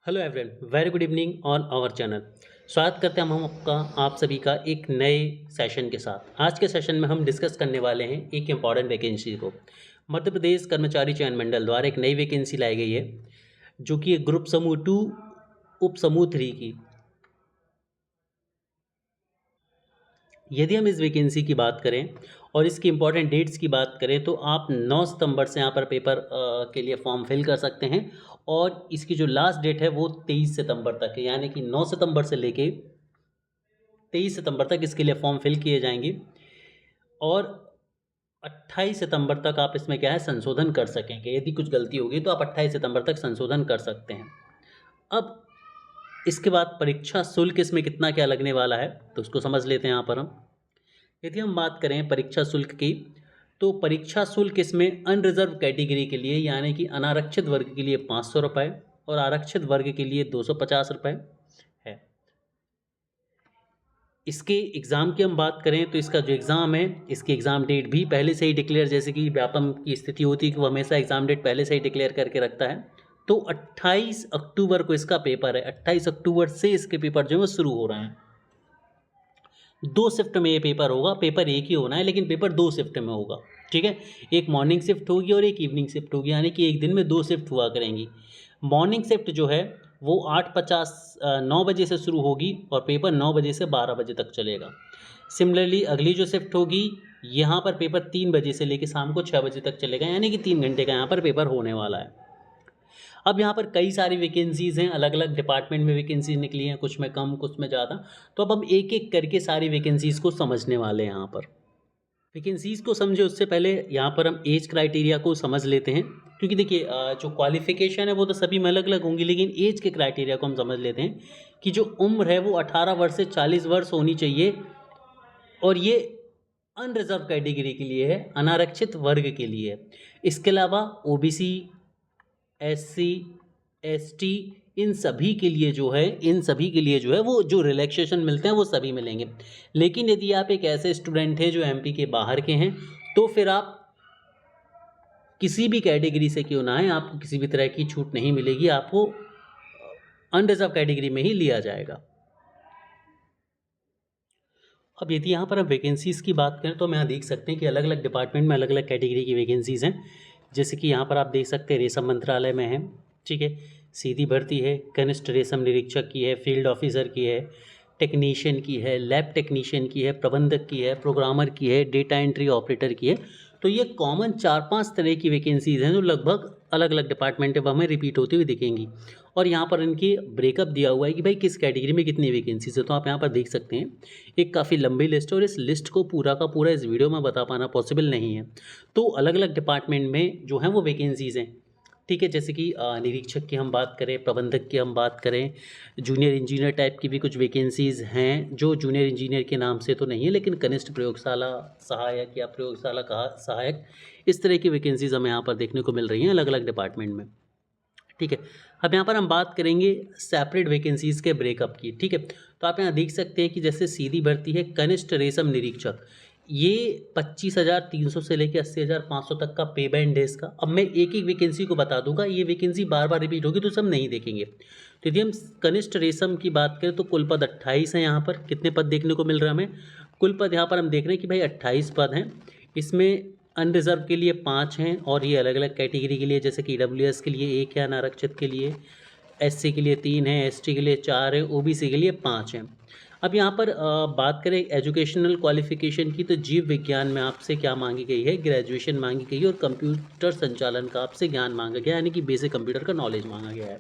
Hello everyone, very good evening on our channel. स्वागत करते हैं हम आपका आप सभी का एक नए सेशन के साथ। आज के सेशन में हम डिस्कस करने वाले हैं एक इम्पॉर्टेंट वैकेंसी को। मध्य प्रदेश कर्मचारी चयन मंडल द्वारा एक नई वैकेंसी लाई गई है, जो कि एक ग्रुप समूह 2 उप समूह 3 की। यदि हम इस वैकेंसी की बात करें और इसकी इम्पॉर्टेंट डेट्स की बात करें तो आप 9 सितंबर से यहाँ पर पेपर के लिए फॉर्म फिल कर सकते हैं और इसकी जो लास्ट डेट है वो 23 सितंबर तक है, यानी कि 9 सितंबर से लेके 23 सितंबर तक इसके लिए फॉर्म फिल किए जाएंगे और 28 सितंबर तक आप इसमें क्या है संशोधन कर सकेंगे। यदि कुछ गलती होगी तो आप 28 सितंबर तक संशोधन कर सकते हैं। अब इसके बाद परीक्षा शुल्क इसमें कितना क्या लगने वाला है तो उसको समझ लेते हैं यहाँ पर हम। यदि हम बात करें परीक्षा शुल्क की तो परीक्षा शुल्क इसमें अनरिजर्व कैटेगरी के लिए यानी कि अनारक्षित वर्ग के लिए 500 रुपये और आरक्षित वर्ग के लिए 250 रुपये है। इसके एग्ज़ाम की हम बात करें तो इसका जो एग्ज़ाम है इसकी एग्ज़ाम डेट भी पहले से ही डिक्लेयर, जैसे कि व्यापम की स्थिति होती है कि वो हमेशा एग्ज़ाम डेट पहले से ही डिक्लेयर करके रखता है। तो 28 अक्टूबर को इसका पेपर है। 28 अक्टूबर से इसके पेपर जो है वो शुरू हो रहे हैं। 2 शिफ्ट में ये पेपर होगा। पेपर एक ही होना है लेकिन पेपर 2 शिफ्ट में होगा। ठीक है, एक मॉर्निंग शिफ्ट होगी और एक इवनिंग शिफ्ट होगी, यानी कि एक दिन में 2 शिफ्ट हुआ करेंगी। मॉर्निंग शिफ्ट जो है वो 9 बजे से शुरू होगी और पेपर 9 बजे से 12 बजे तक चलेगा। सिमिलरली अगली जो शिफ्ट होगी यहाँ पर पेपर 3 बजे से लेकर शाम को 6 बजे तक चलेगा, यानी कि 3 घंटे का यहाँ पर पेपर होने वाला है। अब यहाँ पर कई सारी वैकेंसीज़ हैं, अलग अलग डिपार्टमेंट में वैकेंसीज निकली हैं, कुछ में कम कुछ में ज़्यादा। तो अब हम एक एक करके सारी वैकेंसीज़ को समझने वाले हैं। यहाँ पर वैकेंसीज़ को समझे उससे पहले यहाँ पर हम एज क्राइटेरिया को समझ लेते हैं, क्योंकि देखिए जो क्वालिफ़िकेशन है वो तो सभी में अलग अलग होंगी, लेकिन एज के क्राइटेरिया को हम समझ लेते हैं कि जो उम्र है वो 18 वर्ष से 40 वर्ष होनी चाहिए और ये अनरिजर्व कैटेगरी के लिए है, अनारक्षित वर्ग के लिए है। इसके अलावा ओबीसी, एससी, एसटी, इन सभी के लिए जो है वो जो रिलैक्सेशन मिलते हैं वो सभी मिलेंगे। लेकिन यदि आप एक ऐसे स्टूडेंट हैं जो एमपी के बाहर के हैं तो फिर आप किसी भी कैटेगरी से क्यों ना आए, आपको किसी भी तरह की छूट नहीं मिलेगी, आपको अनरिजर्व कैटेगरी में ही लिया जाएगा। अब यदि यहाँ पर हम वैकेंसीज़ की बात करें तो हम यहाँ देख सकते हैं कि अलग अलग डिपार्टमेंट में अलग अलग कैटेगरी की वैकेंसीज़ हैं। जैसे कि यहाँ पर आप देख सकते हैं रेशम मंत्रालय में है, ठीक है, सीधी भर्ती है, कनिष्ठ रेशम निरीक्षक की है, फील्ड ऑफिसर की है, टेक्नीशियन की है, लैब टेक्नीशियन की है, प्रबंधक की है, प्रोग्रामर की है, डेटा एंट्री ऑपरेटर की है। तो ये कॉमन 4-5 तरह की वैकेंसीज़ हैं जो लगभग अलग अलग डिपार्टमेंट में हमें रिपीट होती हुई दिखेंगी। और यहाँ पर इनकी ब्रेकअप दिया हुआ है कि भाई किस कैटेगरी में कितनी वैकेंसीज है। तो आप यहाँ पर देख सकते हैं एक काफ़ी लंबी लिस्ट है और इस लिस्ट को पूरा का पूरा इस वीडियो में बता पाना पॉसिबल नहीं है। तो अलग अलग डिपार्टमेंट में जो हैं वो वैकेंसीज़ हैं, ठीक है। जैसे कि निरीक्षक की हम बात करें, प्रबंधक की हम बात करें, जूनियर इंजीनियर टाइप की भी कुछ वैकेंसीज़ हैं जो जूनियर इंजीनियर के नाम से तो नहीं है लेकिन कनिष्ठ प्रयोगशाला सहायक या प्रयोगशाला का सहायक, इस तरह की वैकेंसीज़ हमें यहाँ पर देखने को मिल रही हैं अलग अलग डिपार्टमेंट में, ठीक है। अब यहाँ पर हम बात करेंगे सेपरेट वैकेंसीज़ के ब्रेकअप की, ठीक है। तो आप यहाँ देख सकते हैं कि जैसे सीधी भर्ती है कनिष्ठ रेशम निरीक्षक, ये 25,300 से लेकर 80,500 तक का पे बैंड है इसका। अब मैं एक एक वैकेंसी को बता दूंगा, ये वैकेंसी बार बार रिपीट होगी तो सब नहीं देखेंगे। तो यदि हम कनिष्ठ रेशम की बात करें तो कुल पद 28 हैं। यहाँ पर कितने पद देखने को मिल रहा है हमें? कुल पद यहाँ पर हम देख रहे हैं कि भाई 28 पद हैं। इसमें अनरिजर्व के लिए 5 हैं और ये अलग अलग कैटेगरी के लिए, जैसे कि ईडब्ल्यूएस के लिए 1 है, अनारक्षित के लिए, एससी के लिए 3 है, एसटी के लिए 4 है, ओबीसी के लिए 5 हैं। अब यहाँ पर बात करें एजुकेशनल क्वालिफिकेशन की तो जीव विज्ञान में आपसे क्या मांगी गई है? ग्रेजुएशन मांगी गई है और कंप्यूटर संचालन का आपसे ज्ञान मांगा गया है, यानी कि बेसिक कंप्यूटर का नॉलेज मांगा गया है,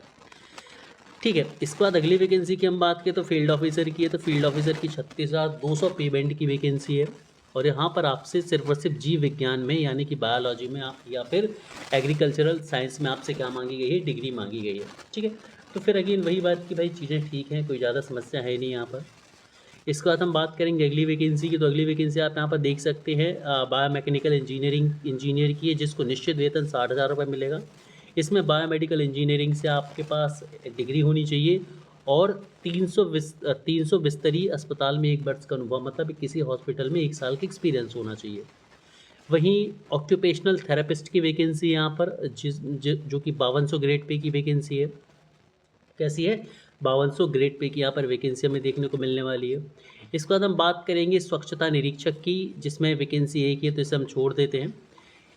ठीक है। इसके बाद अगली वैकेंसी की हम बात करें तो फील्ड ऑफिसर की है। तो फील्ड ऑफिसर की 36,200 पेमेंट की वैकेंसी है और यहाँ पर आपसे सिर्फ और सिर्फ जीव विज्ञान में यानी कि बायोलॉजी में आप या फिर एग्रीकल्चरल साइंस में आपसे क्या मांगी गई है? डिग्री मांगी गई है, ठीक है। तो फिर अगेन वही बात कि भाई चीज़ें ठीक हैं, कोई ज़्यादा समस्या है नहीं यहाँ पर। इसके बाद हम बात करेंगे अगली वैकेंसी की। तो अगली वैकेंसी आप यहाँ पर देख सकते हैं बायोमेकेनिकल इंजीनियर की है, जिसको निश्चित वेतन 60,000 रुपये मिलेगा। इसमें बायोमेडिकल इंजीनियरिंग से आपके पास डिग्री होनी चाहिए और 300 बिस्तरी अस्पताल में 1 वर्ष का अनुभव, मतलब किसी हॉस्पिटल में 1 साल का एक्सपीरियंस होना चाहिए। वहीं ऑक्यूपेशनल थेरेपिस्ट की वैकेंसी यहाँ पर जो कि 5200 ग्रेड पे की वैकेंसी है। कैसी है, 5200 ग्रेड पे की यहाँ पर वैकेंसी हमें देखने को मिलने वाली है। इसके बाद हम बात करेंगे स्वच्छता निरीक्षक की, जिसमें वैकेंसी एक ही है तो इसे हम छोड़ देते हैं।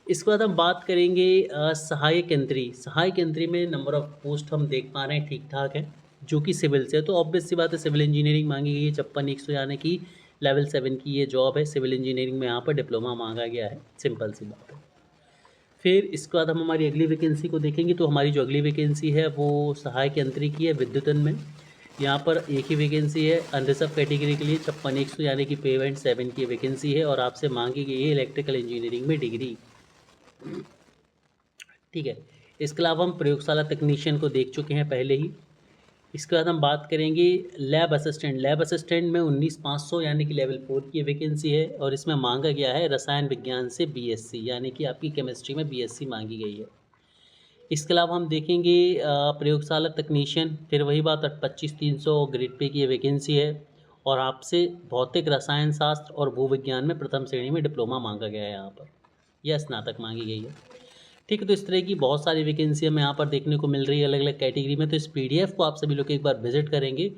इसके बाद हम बात करेंगे सहायक यंत्री। सहायक यंत्री में नंबर ऑफ़ पोस्ट हम देख पा रहे हैं ठीक ठाक है, जो कि सिविल से है, तो ऑब्वियस सी बात है सिविल इंजीनियरिंग मांगी गई है 56-100, यानी कि लेवल 7 की ये जॉब है। सिविल इंजीनियरिंग में यहाँ पर डिप्लोमा मांगा गया है, सिंपल सी बात है। फिर इसके बाद हम हमारी अगली वैकेंसी को देखेंगे, तो हमारी जो अगली वैकेंसी है वो सहायक यंत्री की है विद्युतन में। यहाँ पर एक ही वैकेंसी है अनरिजर्व कैटेगरी के लिए 56-100, यानी कि पे बैंड 7 की वैकेंसी है, और आपसे मांगी गई है इलेक्ट्रिकल इंजीनियरिंग में डिग्री। ठीक है, इसके अलावा हम प्रयोगशाला तकनीशियन को देख चुके हैं पहले ही। इसके बाद हम बात करेंगे लैब असिस्टेंट। लैब असिस्टेंट में 19,500 यानी कि लेवल 4 की वैकेंसी है, और इसमें मांगा गया है रसायन विज्ञान से बीएससी, यानी कि आपकी केमिस्ट्री में बीएससी मांगी गई है। इसके अलावा हम देखेंगे प्रयोगशाला तकनीशियन, फिर वही बात 25,300 ग्रेड पे की ये वैकेंसी है, और आपसे भौतिक रसायन शास्त्र और भूविज्ञान में प्रथम श्रेणी में डिप्लोमा मांगा गया है यहाँ पर, या स्नातक मांगी गई है। ठीक है, तो इस तरह की बहुत सारी वैकेंसी हमें यहाँ पर देखने को मिल रही है अलग अलग कैटेगरी में। तो इस पीडीएफ को आप सभी लोग एक बार विजिट करेंगे,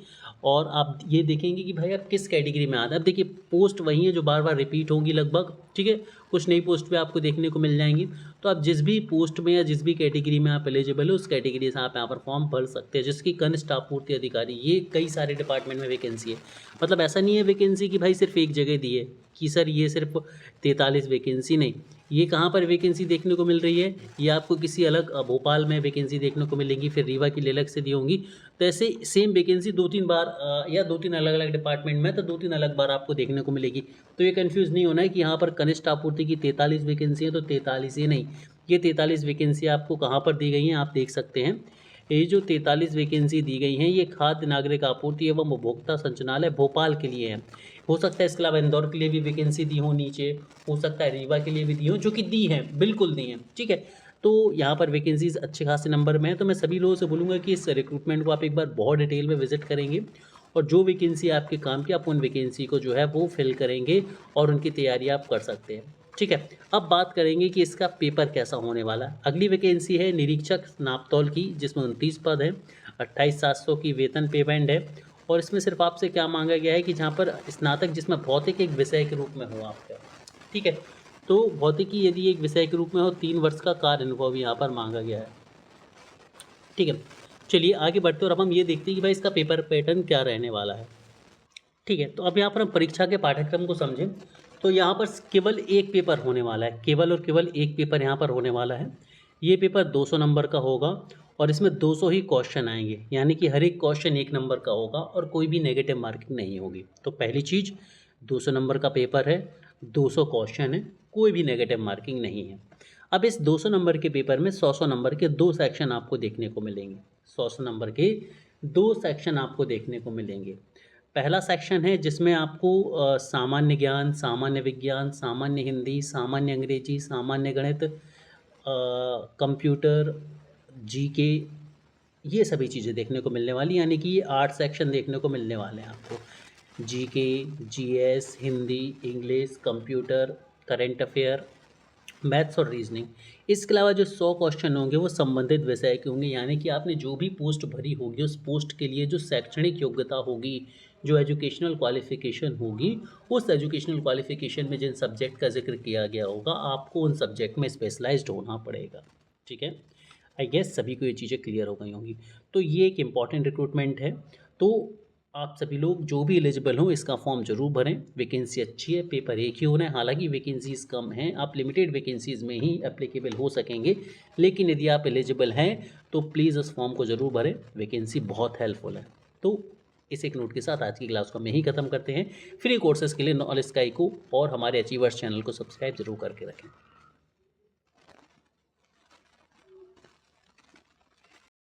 और आप ये देखेंगे कि भाई आप किस कैटेगरी में आते हैं। अब देखिए पोस्ट वही है जो बार बार रिपीट होंगी लगभग, ठीक है, कुछ नई पोस्ट पे आपको देखने को मिल जाएंगी। तो आप जिस भी पोस्ट में या जिस भी कैटेगरी में आप एलिजिबल हो, उस कैटेगरी से आप यहाँ पर फॉर्म भर सकते हैं। जिसकी कनिष्ठ आपूर्ति अधिकारी, ये कई सारे डिपार्टमेंट में वैकेंसी है। मतलब ऐसा नहीं है वैकेंसी कि भाई सिर्फ एक जगह दी है कि सर ये सिर्फ 43 वैकेंसी, नहीं, ये कहाँ पर वैकेंसी देखने को मिल रही है, ये आपको किसी अलग भोपाल में वैकेंसी देखने को मिलेंगी, फिर रीवा की अलग से दी होंगी। तो ऐसे सेम वैकेंसी 2-3 बार या 2-3 अलग अलग डिपार्टमेंट में, तो 2-3 अलग बार आपको देखने को मिलेगी। तो ये कन्फ्यूज़ नहीं होना है कि यहाँ पर कनिष्ठ आपूर्ति की 43 वैकेंसी है तो 43 ही नहीं, ये 43 वैकेंसी आपको कहाँ पर दी गई हैं आप देख सकते हैं। ये जो 43 वैकेंसी दी गई हैं ये खाद्य नागरिक आपूर्ति एवं उपभोक्ता संचालनालय भोपाल के लिए है। हो सकता है इसके अलावा इंदौर के लिए भी वैकेंसी दी हो नीचे, हो सकता है रीवा के लिए भी दी हो, जो कि दी हैं, बिल्कुल दी हैं। ठीक है, तो यहाँ पर वैकेंसीज अच्छे खासे नंबर में है। तो मैं सभी लोगों से बोलूँगा कि इस रिक्रूटमेंट को आप एक बार बहुत डिटेल में विजिट करेंगे, और जो वैकेंसी आपके काम की, आप उन वैकेंसी को जो है वो फिल करेंगे, और उनकी तैयारी आप कर सकते हैं। ठीक है, अब बात करेंगे कि इसका पेपर कैसा होने वाला है। अगली वैकेंसी है निरीक्षक नापतौल की, जिसमें 29 पद हैं, 28,700 की वेतन पे बैंड है, और इसमें सिर्फ आपसे क्या मांगा गया है कि जहाँ पर स्नातक जिसमें भौतिक एक विषय के रूप में हो आपका। ठीक है, तो भौतिकी यदि एक विषय के रूप में हो, 3 वर्ष का कार्य अनुभव यहाँ पर मांगा गया है। ठीक है, चलिए आगे बढ़ते हैं, और अब हम ये देखते हैं कि भाई इसका पेपर पैटर्न क्या रहने वाला है। ठीक है, तो अब यहाँ पर हम परीक्षा के पाठ्यक्रम को समझें, तो यहाँ पर केवल एक पेपर होने वाला है, केवल और केवल एक पेपर यहाँ पर होने वाला है। ये पेपर 200 नंबर का होगा, और इसमें 200 ही क्वेश्चन आएंगे, यानी कि हर एक क्वेश्चन 1 नंबर का होगा, और कोई भी नेगेटिव मार्किंग नहीं होगी। तो पहली चीज़ 200 नंबर का पेपर है, 200 क्वेश्चन है, कोई भी नेगेटिव मार्किंग नहीं है। अब इस 200 नंबर के पेपर में 100-100 नंबर के 2 सेक्शन आपको देखने को मिलेंगे। 100-100 नंबर के 2 सेक्शन आपको देखने को मिलेंगे। पहला सेक्शन है जिसमें आपको सामान्य ज्ञान, सामान्य विज्ञान, सामान्य हिंदी, सामान्य अंग्रेजी, सामान्य गणित, कंप्यूटर, जीके, ये सभी चीज़ें देखने को मिलने वाली, यानी कि ये 8 सेक्शन देखने को मिलने वाले हैं आपको। GK, GS, Hindi, English, computer, current affair, maths और रीजनिंग। इसके अलावा जो 100 क्वेश्चन होंगे वो संबंधित विषय के होंगे, यानी कि आपने जो भी पोस्ट भरी होगी उस पोस्ट के लिए जो शैक्षणिक योग्यता होगी, जो एजुकेशनल क्वालिफ़िकेशन होगी, उस एजुकेशनल क्वालिफ़िकेशन में जिन सब्जेक्ट का जिक्र किया गया होगा, आपको उन सब्जेक्ट में स्पेशलाइज्ड होना पड़ेगा। ठीक है, आई गेस सभी को ये चीज़ें क्लियर हो गई होंगी। तो ये एक इम्पॉर्टेंट रिक्रूटमेंट है, तो आप सभी लोग जो भी एलिजिबल हों इसका फॉर्म जरूर भरें। वैकेंसी अच्छी है, पेपर एक ही होना है, हालांकि वैकेंसीज़ कम हैं, आप लिमिटेड वैकेंसीज़ में ही एप्लीकेबल हो सकेंगे, लेकिन यदि आप एलिजिबल हैं तो प्लीज़ उस फॉर्म को ज़रूर भरें, वैकेंसी बहुत हेल्पफुल है। तो इस एक नोट के साथ आज की क्लास को हम यहीं ख़त्म करते हैं। फ्री कोर्सेज़ के लिए नॉलेज स्काई को और हमारे अचीवर्स चैनल को सब्सक्राइब जरूर करके रखें।